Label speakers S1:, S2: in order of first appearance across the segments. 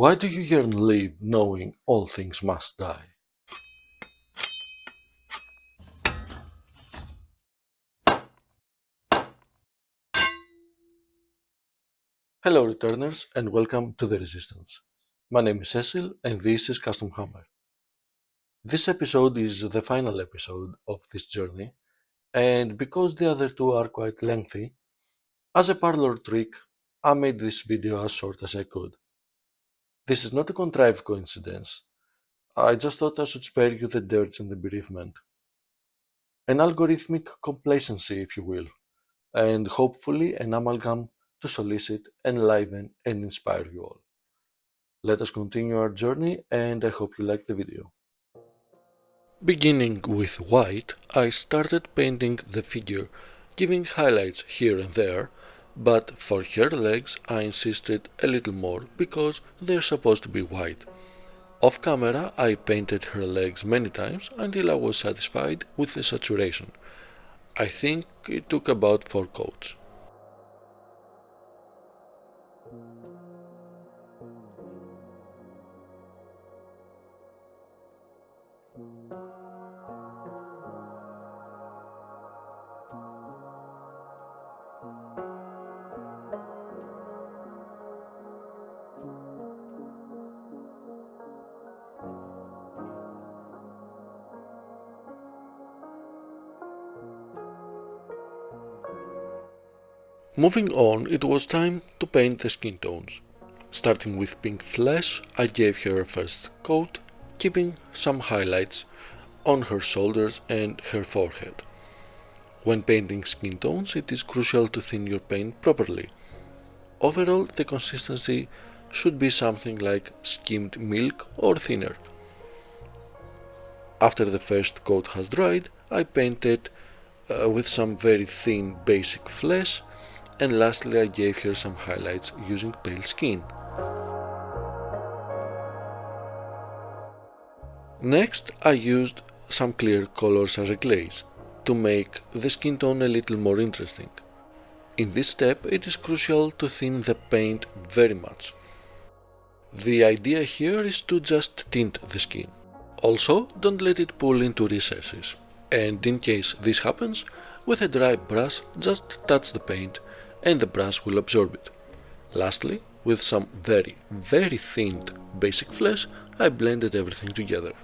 S1: Why do you yearn live knowing all things must die? Hello returners and welcome to the Resistance. My name is Cecil and this is Custom Hammer. This episode is the final episode of this journey, and because the other two are quite lengthy, as a parlor trick I made this video as short as I could. This is not a contrived coincidence, I just thought I should spare you the dirge and the bereavement. An algorithmic complacency if you will, and hopefully an amalgam to solicit, enliven and inspire you all. Let us continue our journey and I hope you like the video. Beginning with white, I started painting the figure, giving highlights here and there, but for her legs I insisted a little more because they're supposed to be white. Off camera I painted her legs many times until I was satisfied with the saturation. I think it took about 4 coats. Moving on, it was time to paint the skin tones. Starting with pink flesh, I gave her a first coat, keeping some highlights on her shoulders and her forehead. When painting skin tones, it is crucial to thin your paint properly. Overall, the consistency should be something like skimmed milk or thinner. After the first coat has dried, I painted with some very thin basic flesh, and lastly I gave her some highlights using pale skin. Next I used some clear colors as a glaze to make the skin tone a little more interesting. In this step it is crucial to thin the paint very much. The idea here is to just tint the skin. Also, don't let it pull into recesses, and in case this happens, with a dry brush just touch the paint and the brush will absorb it. Lastly, with some very thinned basic flesh, I blended everything together.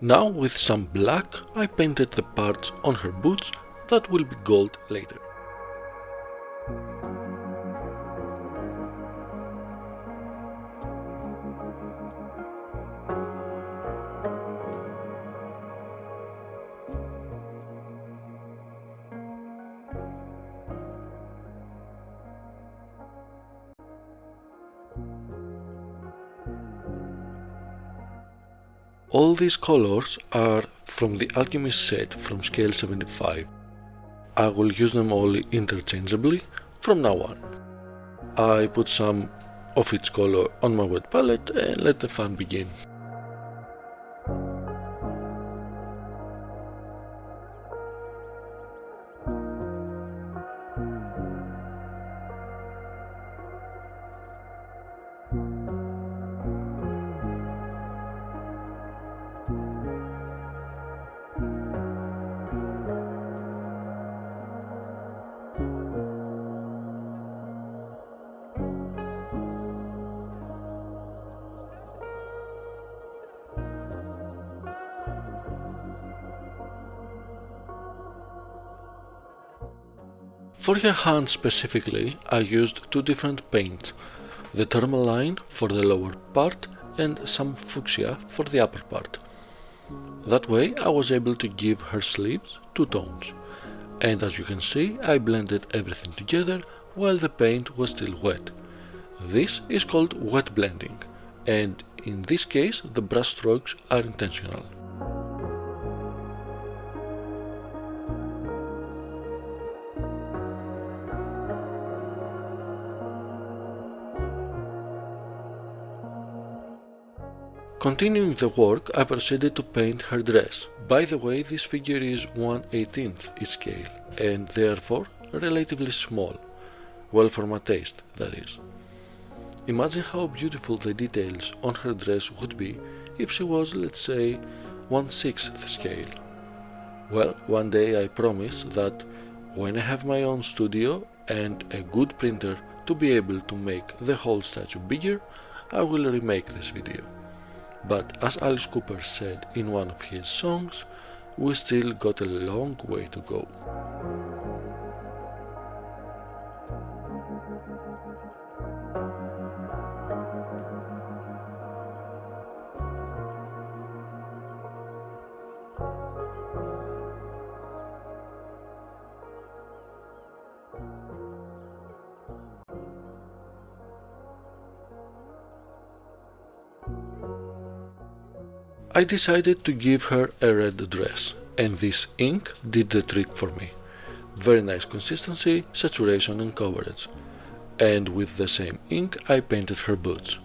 S1: Now with some black I painted the parts on her boots that will be gold later. All these colors are from the Alchemist set from scale 75. I will use them all interchangeably from now on. I put some of each color on my wet palette and let the fun begin. For her hands specifically, I used two different paints, the tourmaline for the lower part and some fuchsia for the upper part. That way I was able to give her sleeves two tones, and as you can see I blended everything together while the paint was still wet. This is called wet blending, and in this case the brush strokes are intentional. Continuing the work, I proceeded to paint her dress. By the way, this figure is 1/18 in scale, and therefore relatively small. Well, for my taste, that is. Imagine how beautiful the details on her dress would be if she was, let's say, 1/6 scale. Well, one day I promise that when I have my own studio and a good printer to be able to make the whole statue bigger, I will remake this video. But as Alice Cooper said in one of his songs, we still got a long way to go. I decided to give her a red dress, and this ink did the trick for me. Very nice consistency, saturation and coverage. And with the same ink I painted her boots.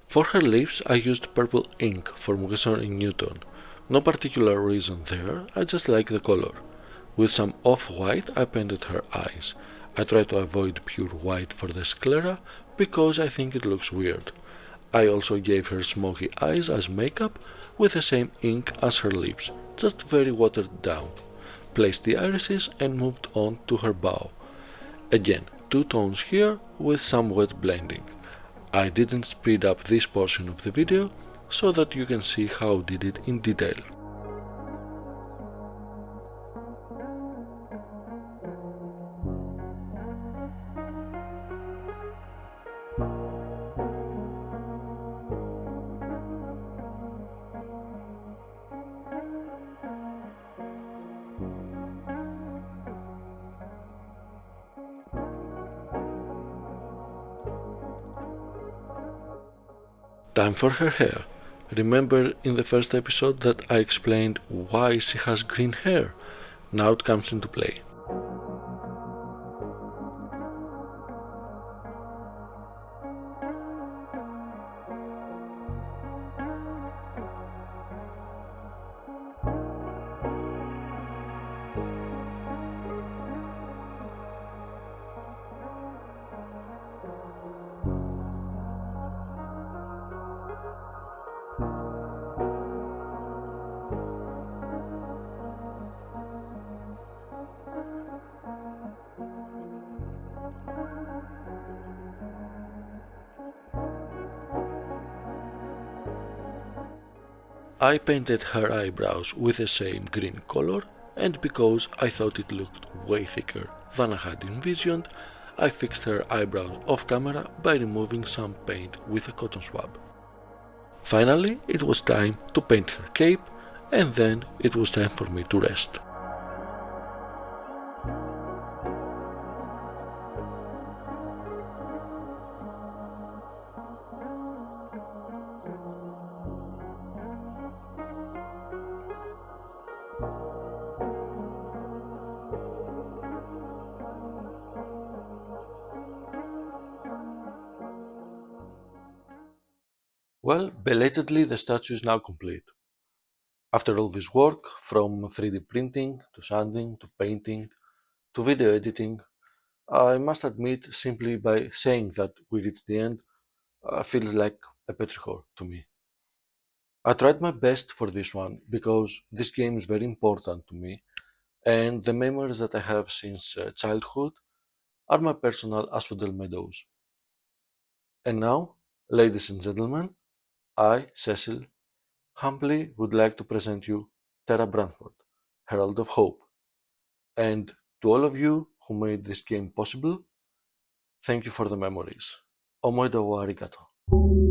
S1: For her lips I used purple ink from Winsor & Newton. No particular reason there, I just like the color. With some off-white I painted her eyes. I try to avoid pure white for the sclera because I think it looks weird. I also gave her smoky eyes as makeup with the same ink as her lips, just very watered down. Placed the irises and moved on to her bow. Again, two tones here with some wet blending. I didn't speed up this portion of the video so that you can see how I did it in detail. Time for her hair. Remember in the first episode that I explained why she has green hair? Now it comes into play. I painted her eyebrows with the same green color, and because I thought it looked way thicker than I had envisioned, I fixed her eyebrows off camera by removing some paint with a cotton swab. Finally, it was time to paint her cape, and then it was time for me to rest. Well, belatedly, the statue is now complete. After all this work, from 3D printing to sanding to painting to video editing, I must admit, simply by saying that we reached the end feels like a petrichor to me. I tried my best for this one because this game is very important to me, and the memories that I have since childhood are my personal asphodel meadows. And now, ladies and gentlemen, I, Cecil, humbly would like to present you Terra Branford, Herald of Hope. And to all of you who made this game possible, thank you for the memories. Omoido wa arigato.